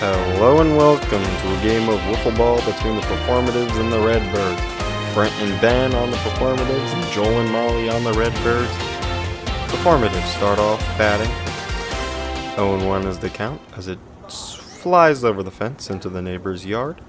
Hello and welcome to a game of Wiffleball between the Performatives and the Redbirds. Brent and Ben on the Performatives and Joel and Molly on the Redbirds. Performatives start off batting. 0-1 is the count as it flies over the fence into the neighbor's yard.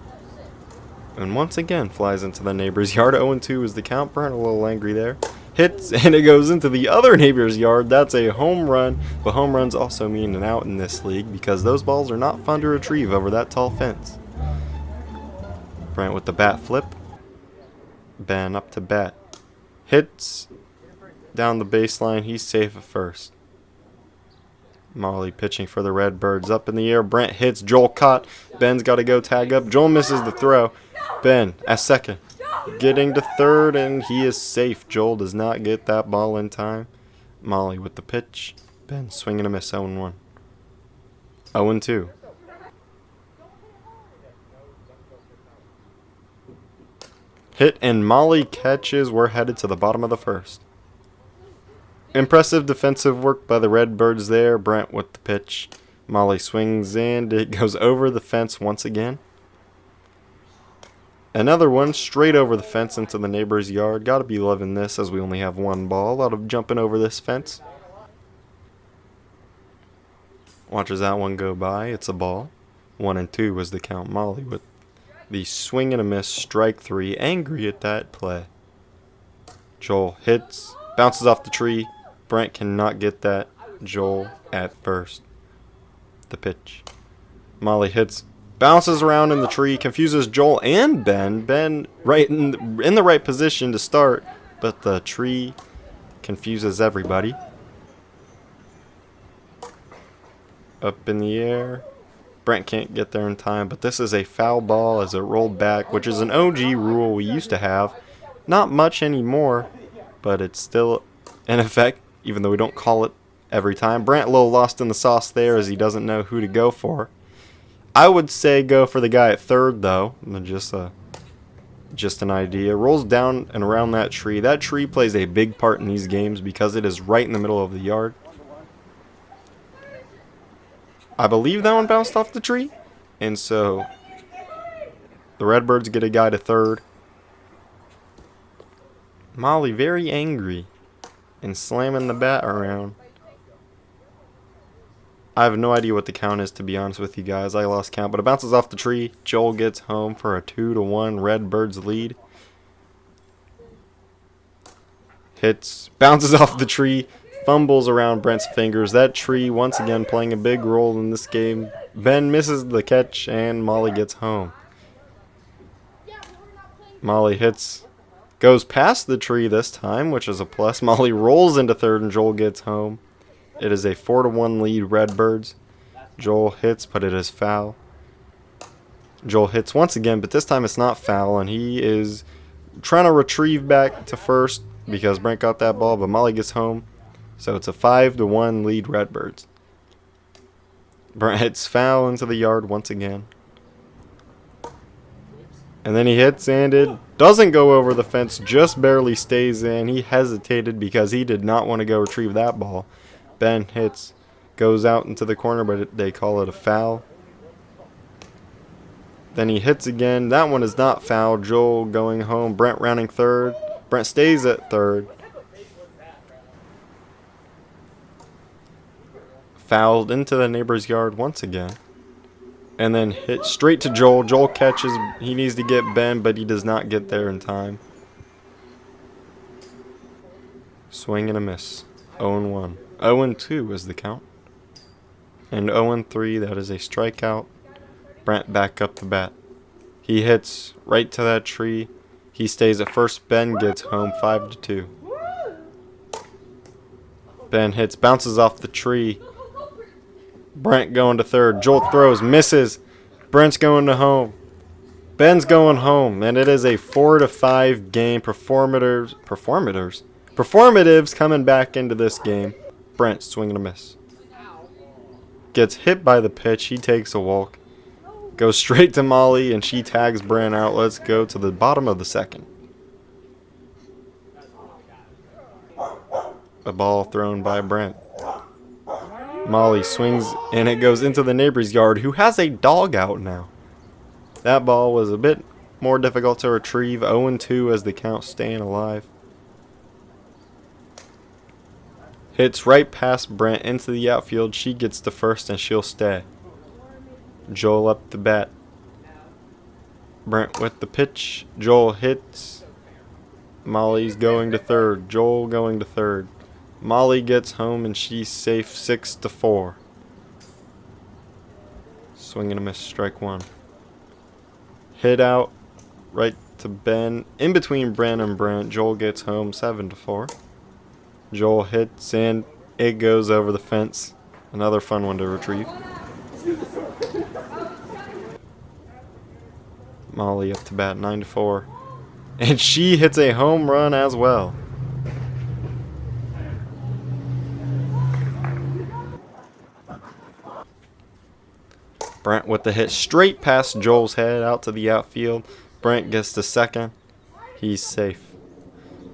And once again flies into the neighbor's yard. 0-2 is the count. Brent a little angry there. Hits and it goes into the other neighbor's yard. That's a home run, but home runs also mean an out in this league because those balls are not fun to retrieve over that tall fence. Brent with the bat flip. Ben up to bat. Hits down the baseline. He's safe at first. Molly pitching for the Redbirds up in the air. Brent hits. Joel caught. Ben's got to go tag up. Joel misses the throw. Ben at second. Getting to third, and he is safe. Joel does not get that ball in time. Molly with the pitch. Ben swinging a miss. 0-1. 0-2. Hit and Molly catches. We're headed to the bottom of the first. Impressive defensive work by the Redbirds there. Brent with the pitch. Molly swings and it goes over the fence once again. Another one straight over the fence into the neighbor's yard. Gotta be loving this as we only have one ball. A lot of jumping over this fence. Watches that one go by. It's a ball. 1-2 was the count. Molly with the swing and a miss. Strike three. Angry at that play. Joel hits. Bounces off the tree. Brent cannot get that. Joel at first. The pitch. Molly hits. Bounces around in the tree, confuses Joel and Ben. Ben right in the right position to start, but the tree confuses everybody. Up in the air. Brent can't get there in time, but this is a foul ball as it rolled back, which is an OG rule we used to have. Not much anymore, but it's still in effect, even though we don't call it every time. Brent a little lost in the sauce there as he doesn't know who to go for. I would say go for the guy at third, though. Just an idea. Rolls down and around that tree. That tree plays a big part in these games because it is right in the middle of the yard. I believe that one bounced off the tree. And so the Redbirds get a guy to third. Molly very angry and slamming the bat around. I have no idea what the count is, to be honest with you guys. I lost count, but it bounces off the tree. Joel gets home for a 2-1 Redbirds lead. Hits, bounces off the tree, fumbles around Brent's fingers. That tree once again playing a big role in this game. Ben misses the catch, and Molly gets home. Molly hits, goes past the tree this time, which is a plus. Molly rolls into third, and Joel gets home. It is a 4-1 lead, Redbirds. Joel hits, but it is foul. Joel hits once again, but this time it's not foul, and he is trying to retrieve back to first because Brent got that ball, but Molly gets home. So it's a 5-1 lead, Redbirds. Brent hits foul into the yard once again. And then he hits, and it doesn't go over the fence, just barely stays in. He hesitated because he did not want to go retrieve that ball. Ben hits, goes out into the corner, but they call it a foul. Then he hits again. That one is not foul. Joel going home. Brent rounding third. Brent stays at third. Fouled into the neighbor's yard once again. And then hit straight to Joel. Joel catches. He needs to get Ben, but he does not get there in time. Swing and a miss. 0-1. 0-2 is the count. And 0-3, that is a strikeout. Brent back up the bat. He hits right to that tree. He stays at first. Ben gets home 5-2. Ben hits, bounces off the tree. Brent going to third. Joel throws, misses. Brent's going to home. Ben's going home. And it is a 4-5 game. Performatives coming back into this game. Brent swinging a miss. Gets hit by the pitch. He takes a walk. Goes straight to Molly, and she tags Brent out. Let's go to the bottom of the second. A ball thrown by Brent. Molly swings and it goes into the neighbor's yard, who has a dog out now. That ball was a bit more difficult to retrieve. 0-2 as the count, staying alive. Hits right past Brent into the outfield. She gets the first and she'll stay. Joel up the bat. Brent with the pitch. Joel hits. Molly's going to third. Joel going to third. Molly gets home and she's safe, 6-4. Swing and a miss, strike one. Hit out right to Ben. In between Brent and Brent. Joel gets home, 7-4. Joel hits and it goes over the fence. Another fun one to retrieve. Molly up to bat, 9-4. And she hits a home run as well. Brent with the hit straight past Joel's head out to the outfield. Brent gets to second. He's safe.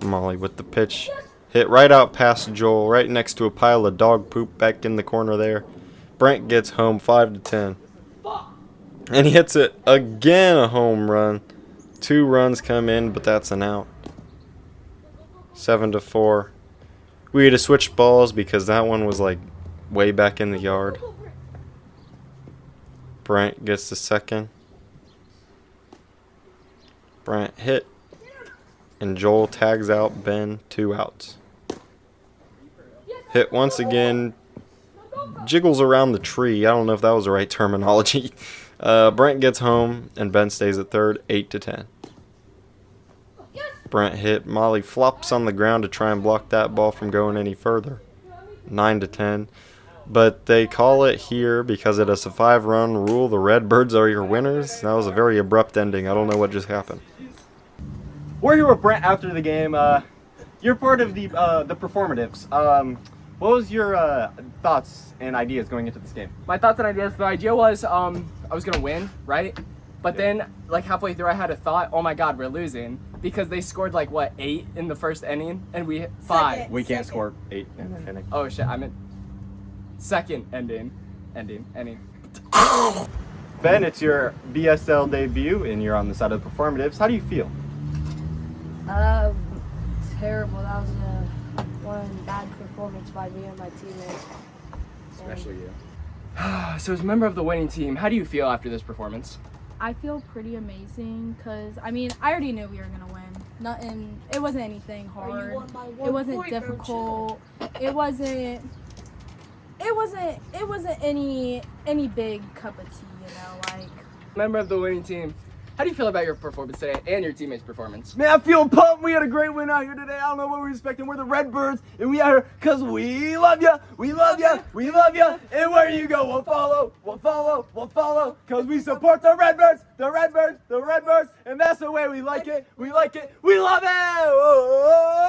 Molly with the pitch. Hit right out past Joel, right next to a pile of dog poop back in the corner there. Brent gets home, 5-10. And he hits it again, a home run. 2 runs come in, but that's an out. 7-4. We had to switch balls because that one was like way back in the yard. Brent gets the second. Brent hit. And Joel tags out Ben, 2 outs. Hit once again. Jiggles around the tree. I don't know if that was the right terminology. Brent gets home and Ben stays at third, 8-10. Brent hit. Molly flops on the ground to try and block that ball from going any further. 9-10. But they call it here because it is a 5-run rule. The Redbirds are your winners. That was a very abrupt ending. I don't know what just happened. We're here with Brent after the game. You're part of the Performatives. What was your thoughts and ideas going into this game? My thoughts and ideas, the idea was I was going to win, right? But then, like, halfway through, I had a thought, oh my god, we're losing. Because they scored, like, what, 8 in the first inning? And we hit 5. We can't score 8 in an inning. Oh, shit, I meant second ending. Ben, it's your BSL debut, and you're on the side of the Performatives. How do you feel? Terrible. That was one bad performance by me and my teammates. Especially you. So as a member of the winning team, how do you feel after this performance? I feel pretty amazing because, I mean, I already knew we were going to win. It wasn't anything hard. It wasn't difficult. It wasn't any big cup of tea, you know, like. Member of the winning team, how do you feel about your performance today and your teammates' performance? Man, I feel pumped. We had a great win out here today. I don't know what we're expecting. We're the Redbirds, and we out here because we love ya. We love ya. We love ya. And where you go, we'll follow. We'll follow. We'll follow. Because we support the Redbirds. The Redbirds. The Redbirds. And that's the way we like it. We like it. We love it. Oh.